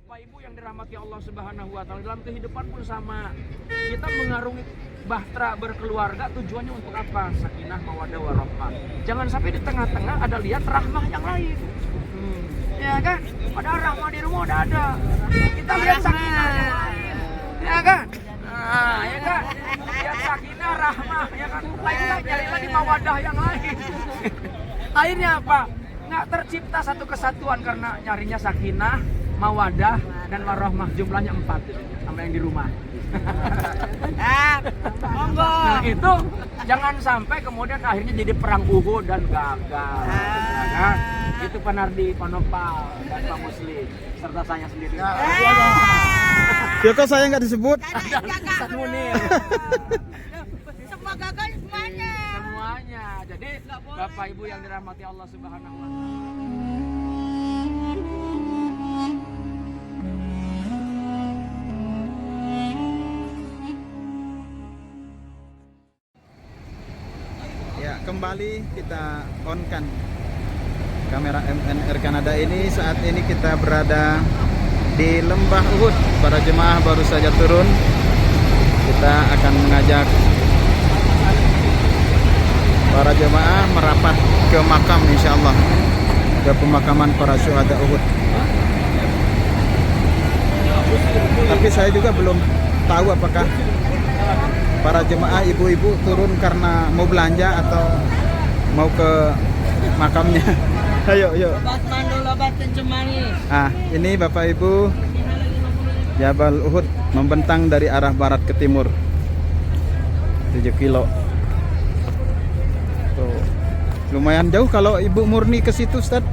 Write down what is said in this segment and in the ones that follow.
Bapak Ibu yang dirahmati Allah Subhanahu wa taala, dalam kehidupan pun sama. Kita mengarungi bahtera berkeluarga tujuannya untuk apa? Sakinah, mawaddah, warahmah. Jangan sampai di tengah-tengah ada lihat rahmah yang lain. Ya kan? Padahal rahmah di rumah udah ada. Kita lihat sakinah yang lain. Ya kan? Nah, ya kan? Lihat sakinah, rahmah, ya kan? Lainnya nyari lagi mawaddah yang lain. Akhirnya apa? Nggak tercipta satu kesatuan karena nyarinya sakinah, mawadah, dan warahmah. Jumlahnya 4 sama yang di rumah. Monggo. Nah itu jangan sampai kemudian akhirnya jadi perang Uhud dan gagal. Ya kan? Itu Pak Nardi, Pak Nopal, dan Pak Muslim serta saya sendiri. Ya kok saya nggak disebut? Ustaz Munir. Semua gagal semuanya. Semuanya. Jadi Bapak Ibu yang dirahmati Allah Subhanahu wa taala. Ya, kembali kita on-kan kamera MNR Kanada ini. Saat ini kita berada di Lembah Uhud. Para jemaah baru saja turun. Kita akan mengajak para jemaah merapat ke makam, insyaallah, ke pemakaman para syuhada Uhud. Tapi saya juga belum tahu apakah para jemaah ibu-ibu turun karena mau belanja atau mau ke makamnya. Ayo, yuk. Obat mandul, obat kencing manis. Ini Bapak Ibu, Jabal Uhud membentang dari arah barat ke timur 7 kilo. Tuh. Lumayan jauh kalau Ibu Murni ke situ, Ustaz.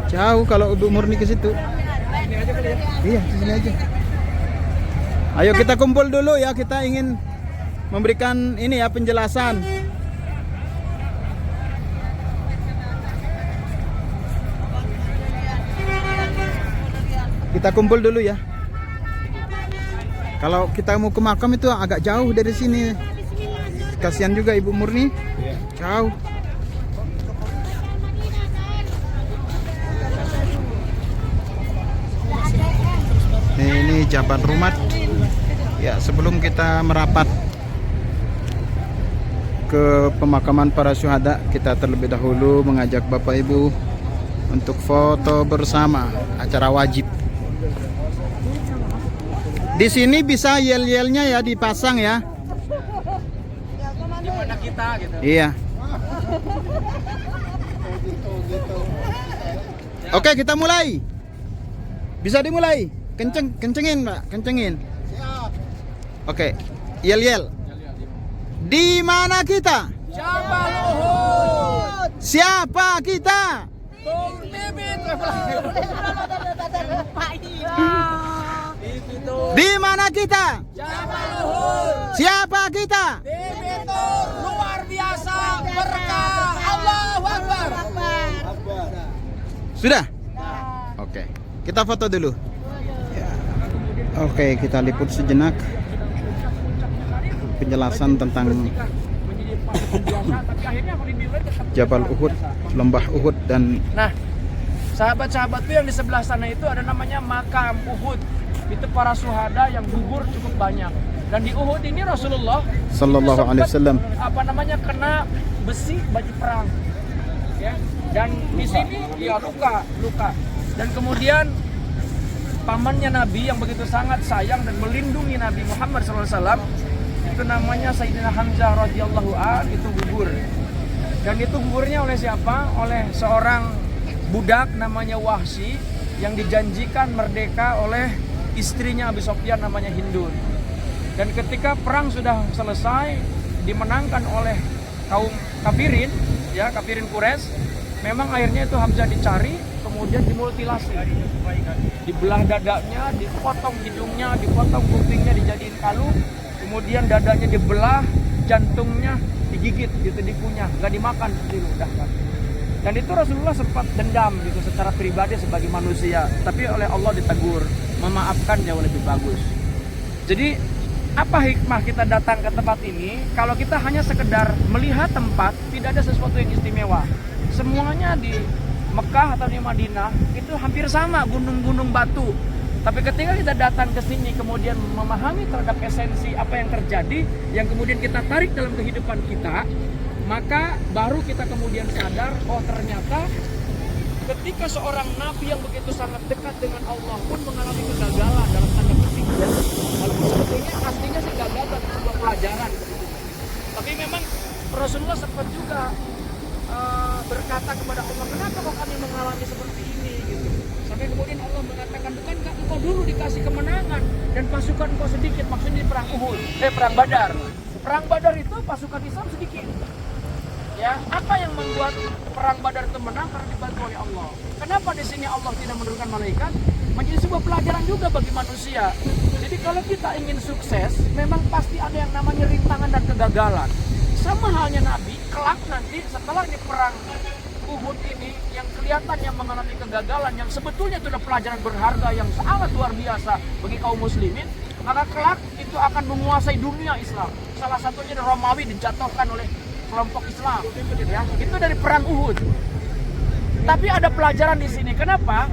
Jauh kalau Ibu Murni ke situ. Iya, di sini aja. Ayo kita kumpul dulu ya, kita ingin memberikan ini ya penjelasan. Kita kumpul dulu ya. Kalau kita mau ke makam itu agak jauh dari sini. Kasihan juga Ibu Murni. Jauh. Ini Jabal Rumat. Ya, sebelum kita merapat ke pemakaman para syuhada, kita terlebih dahulu mengajak Bapak Ibu untuk foto bersama, acara wajib. Di sini bisa yel-yelnya ya dipasang ya. Di mana kita gitu. Iya. Oke, kita mulai. Bisa dimulai. Kencengin, Mbak, kencengin. Oke, yel-yel. Di mana kita? Jabal Uhud. Siapa kita? Tung Bibit. Di mana kita? Jabal Uhud. Siapa kita? Bibit luar biasa berkah. Allahu Akbar. Sudah? Oke, kita foto dulu. Ya. Oke, kita liput sejenak penjelasan tentang Jabal Uhud, Lembah Uhud, dan nah, sahabat-sahabatku yang di sebelah sana itu ada namanya makam Uhud. Itu para syuhada yang gugur cukup banyak. Dan di Uhud ini Rasulullah Sallallahu Alaihi Wasallam kena besi baju perang. Ya. Dan di sini dia luka. Dan kemudian pamannya Nabi yang begitu sangat sayang dan melindungi Nabi Muhammad SAW, itu namanya Sayyidina Hamzah radhiyallahu an, itu gugur. Dan itu gugurnya oleh siapa? Oleh seorang budak namanya Wahsy yang dijanjikan merdeka oleh istrinya Abi Sufyan namanya Hindun. Dan ketika perang sudah selesai, dimenangkan oleh kaum kafirin, ya kafirin Quraisy, memang akhirnya itu Hamzah dicari, kemudian dimutilasi. Dibelah dadanya, dipotong hidungnya, dipotong kupingnya, dijadiin kalung. Kemudian dadanya dibelah, jantungnya digigit gitu, dikunyah, nggak dimakan, diludahkan. Dan itu Rasulullah sempat dendam gitu secara pribadi sebagai manusia, tapi oleh Allah ditegur, memaafkan jauh lebih bagus. Jadi apa hikmah kita datang ke tempat ini? Kalau kita hanya sekedar melihat tempat, tidak ada sesuatu yang istimewa. Semuanya Mekah atau di Madinah itu hampir sama, gunung-gunung batu. Tapi ketika kita datang ke sini kemudian memahami terhadap esensi apa yang terjadi, yang kemudian kita tarik dalam kehidupan kita, maka baru kita kemudian sadar, oh ternyata ketika seorang nabi yang begitu sangat dekat dengan Allah pun mengalami kegagalan dalam tanda petik ya. Walaupun sebetulnya aslinya sih kegagalan sebuah pelajaran. Tapi memang Rasulullah sempat juga berkata kepada Allah, kenapa kok kami mengalami seperti ini gitu. Sampai kemudian Allah mengatakan, bukankah engkau dulu dikasih kemenangan dan pasukan engkau sedikit, maksudnya di perang Uhud, perang Badar. Perang Badar itu pasukan Islam sedikit. Ya, apa yang membuat perang Badar itu menang? Karena dibantu oleh Allah. Kenapa di sini Allah tidak menurunkan malaikat? Menjadi sebuah pelajaran juga bagi manusia. Jadi kalau kita ingin sukses, memang pasti ada yang namanya rintangan dan kegagalan. Sama halnya Nabi, kelak nanti setelah di perang Uhud ini yang kelihatannya mengalami kegagalan, yang sebetulnya itu adalah pelajaran berharga yang sangat luar biasa bagi kaum muslimin, maka kelak itu akan menguasai dunia Islam. Salah satunya Romawi dijatuhkan oleh kelompok Islam, ya. Itu dari perang Uhud. Tapi ada pelajaran di sini. Kenapa?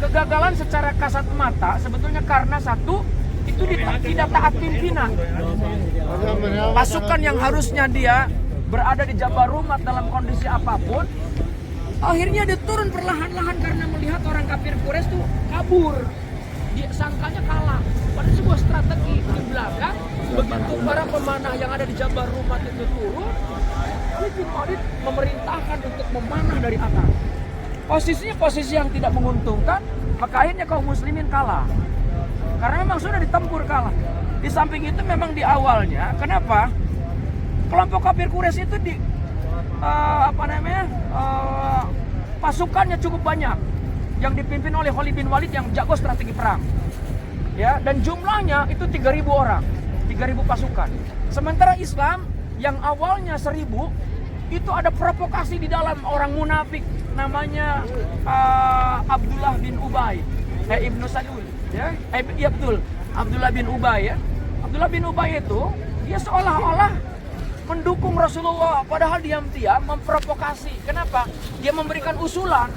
Kegagalan secara kasat mata sebetulnya karena satu, itu tidak taat pimpinan. Pasukan yang harusnya dia berada di Jabarumat dalam kondisi apapun, akhirnya dia turun perlahan-lahan karena melihat orang kafir Quraisy itu kabur. Dia sangkanya kalah. Pada sebuah strategi di belakang, begitu para pemanah yang ada di Jabarumat itu turun, Khalid bin Walid memerintahkan untuk memanah dari atas. Posisinya posisi yang tidak menguntungkan, maka akhirnya kaum muslimin kalah. Karena memang sudah ditempur kalah. Di samping itu memang di awalnya, kenapa? Kelompok kafir Quraisy itu pasukannya cukup banyak yang dipimpin oleh Khalid bin Walid yang jago strategi perang. Ya, dan jumlahnya itu 3.000 orang, 3.000 pasukan. Sementara Islam yang awalnya 1.000 itu ada provokasi di dalam orang munafik namanya Abdullah bin Ubay, Ibnu Salul, ya, iya betul, Abdullah bin Ubay ya. Abdullah bin Ubay itu dia seolah-olah mendukung Rasulullah, padahal diam-diam memprovokasi. Kenapa? Dia memberikan usulan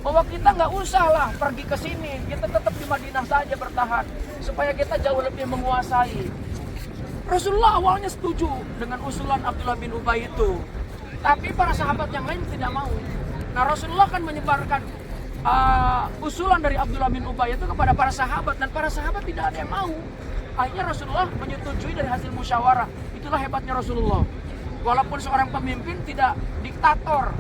bahwa kita nggak usah lah pergi ke sini, kita tetap di Madinah saja bertahan supaya kita jauh lebih menguasai. Rasulullah awalnya setuju dengan usulan Abdullah bin Ubay itu, tapi para sahabat yang lain tidak mau. Nah, Rasulullah kan menyebarkan usulan dari Abdullah bin Ubay itu kepada para sahabat, dan para sahabat tidak ada yang mau. Akhirnya Rasulullah menyetujui dari hasil musyawarah. Itulah hebatnya Rasulullah. Walaupun seorang pemimpin tidak diktator,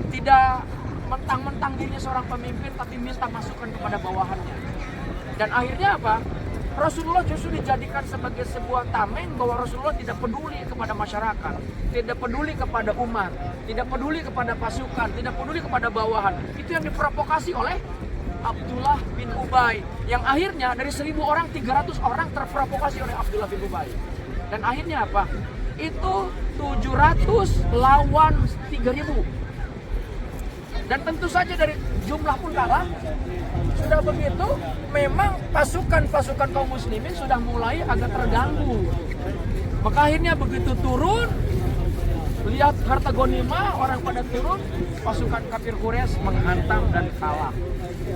tidak mentang-mentang dirinya seorang pemimpin, tapi minta masukan kepada bawahannya. Dan akhirnya apa? Rasulullah justru dijadikan sebagai sebuah tameng bahwa Rasulullah tidak peduli kepada masyarakat, tidak peduli kepada umat, tidak peduli kepada pasukan, tidak peduli kepada bawahan. Itu yang diprovokasi oleh Abdullah bin Ubay, yang akhirnya dari 1.000 orang, 300 orang terprovokasi oleh Abdullah bin Ubay. Dan akhirnya apa? Itu 700 lawan 3.000. Dan tentu saja dari jumlah pun kalah. Sudah begitu, memang pasukan-pasukan kaum muslimin sudah mulai agak terganggu. Maka akhirnya begitu turun, lihat harta ghanimah, orang pada turun, pasukan kafir Quraisy menghantam dan kalah.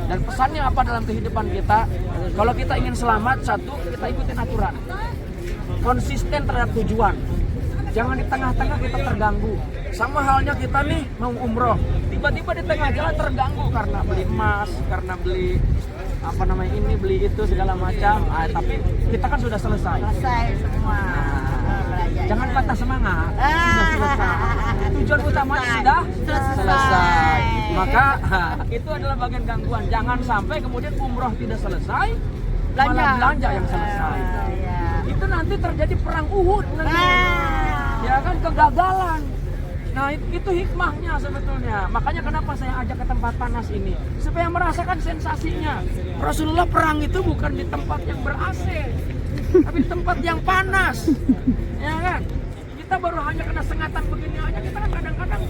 Dan pesannya apa dalam kehidupan kita? Kalau kita ingin selamat, satu, kita ikutin aturan. Konsisten terhadap tujuan. Jangan di tengah-tengah kita terganggu. Sama halnya kita nih mau umroh, tiba-tiba di tengah jalan terganggu karena beli emas, karena beli beli itu segala macam. Tapi kita kan sudah selesai. Selesai semua. Jangan patah semangat. Sudah selesai. Tujuan utamanya sudah selesai. Maka itu adalah bagian gangguan. Jangan sampai kemudian umroh tidak selesai, malah belanja yang selesai. Itu nanti terjadi perang Uhud nanti. Ya kan, kegagalan. Nah, itu hikmahnya sebetulnya. Makanya kenapa saya ajak ke tempat panas ini, supaya merasakan sensasinya. Rasulullah perang itu bukan di tempat yang ber-AC, tapi di tempat yang panas. Ya kan? Kita baru hanya kena sengatan begini aja, kita kan kadang-kadang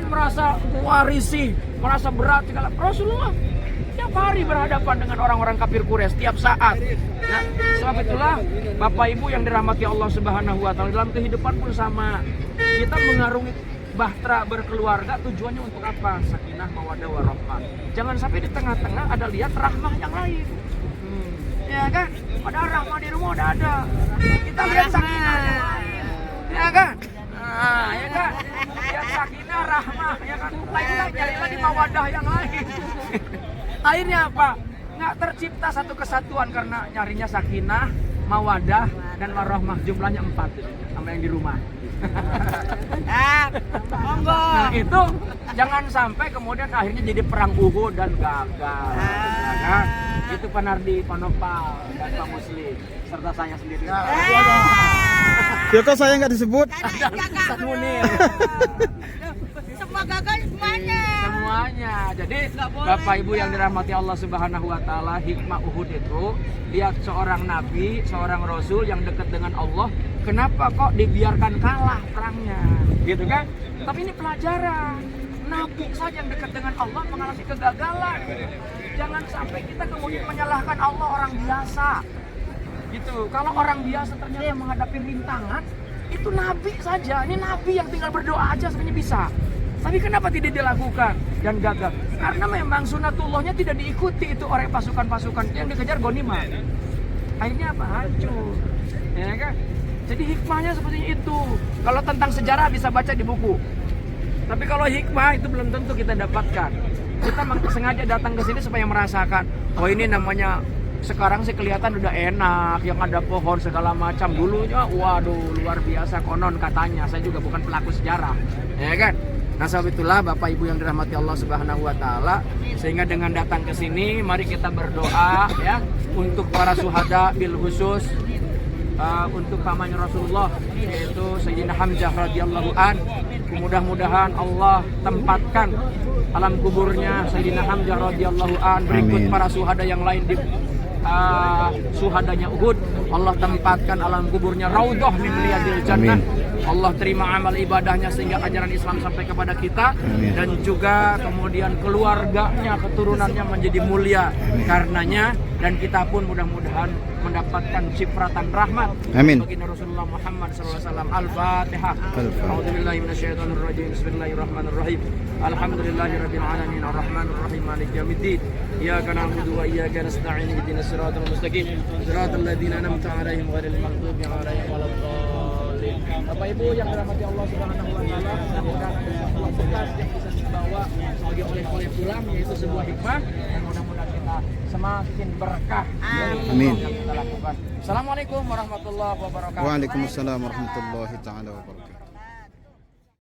merasa warisi, merasa berat segala. Rasulullah tiap hari berhadapan dengan orang-orang kafir Quraisy tiap saat. Nah, sebab itulah Bapak Ibu yang dirahmati Allah Subhanahu wa taala, dalam kehidupan pun sama. Kita mengarungi bahtera berkeluarga tujuannya untuk apa? Sakinah, mawaddah, warahmah. Jangan sampai di tengah-tengah ada lihat rahmah yang lain. Ya kan? Padahal rahmah di rumah udah ada. Kita lihat sakinah yang lain. Ya kan? Nah, ya kan? Lihat sakinah, rahmah, ya kan? Lain cari lagi mawaddah yang lain. Akhirnya apa? Nggak tercipta satu kesatuan karena nyarinya sakinah, mawaddah, dan warahmah. Jumlahnya 4 sama yang di rumah. Monggo. Nah itu jangan sampai kemudian akhirnya jadi perang Uhud dan gagal. Ya kan? Itu Pak Nardi, Pak Nopal, dan Pak Muslim serta saya sendiri. Ya kok saya nggak disebut? Ustaz Munir. Semua gagal semuanya. Semuanya. Jadi Bapak Ibu yang dirahmati Allah Subhanahu wa taala, hikmah Uhud itu lihat seorang nabi, seorang rasul yang dekat dengan Allah, kenapa kok dibiarkan kalah perangnya? Gitu kan? Tapi ini pelajaran. Nabi saja yang dekat dengan Allah mengalami kegagalan. Jangan sampai kita kemudian menyalahkan Allah orang biasa. Gitu. Kalau orang biasa ternyata menghadapi rintangan, itu nabi saja. Ini nabi yang tinggal berdoa aja sebenarnya bisa. Tapi kenapa tidak dilakukan dan gagal? Karena memang sunatullahnya tidak diikuti itu oleh pasukan-pasukan yang dikejar ghanimah. Akhirnya apa? Hancur. Ya kan? Jadi hikmahnya seperti itu. Kalau tentang sejarah bisa baca di buku. Tapi kalau hikmah itu belum tentu kita dapatkan. Kita sengaja datang ke sini supaya merasakan, oh ini namanya sekarang sih kelihatan udah enak, yang ada pohon segala macam. Dulunya waduh luar biasa konon katanya. Saya juga bukan pelaku sejarah. Ya kan? Nah sebab itulah Bapak Ibu yang dirahmati Allah Subhanahu wa taala, sehingga dengan datang ke sini mari kita berdoa ya untuk para syuhada bil khusus, untuk pamannya Rasulullah yaitu Sayyidina Hamzah radhiyallahu an. Mudah-mudahan Allah tempatkan alam kuburnya Sayyidina Hamzah radhiyallahu an berikut Amin. para syuhada yang lain di syuhadanya Uhud. Allah tempatkan alam kuburnya raudhah min riyadil jannah. Allah terima amal ibadahnya sehingga ajaran Islam sampai kepada kita. Amin. Dan juga kemudian keluarganya, keturunannya menjadi mulia karenanya, dan kita pun mudah-mudahan mendapatkan cipratan rahmat. Amin. Baginda Rasulullah Muhammad SAW. Al-Fatihah. Al-Fatihah. A'udzubillahi minasyaitonirrajim. Bismillahirrahmanirrahim. Alhamdulillahirabbil alamin arrahmanirrahim maliki yaumiddin. Iyyaka na'budu wa iyyaka nasta'in ihdinas siratal mustaqim. Siratal ladzina an'amta 'alaihim ghairil maghdubi alaihim waladdallin. Bapak Ibu yang dirahmati Allah Subhanahu wa taala, mudah-mudahan sebuah bekas yang bisa dibawa sebagai oleh-oleh pulang, yaitu sebuah hikmah, dan mudah-mudahan kita semakin berkah dari Amin. yang kita lakukan. Assalamualaikum warahmatullahi wabarakatuh. Waalaikumsalam warahmatullahi taala wabarakatuh.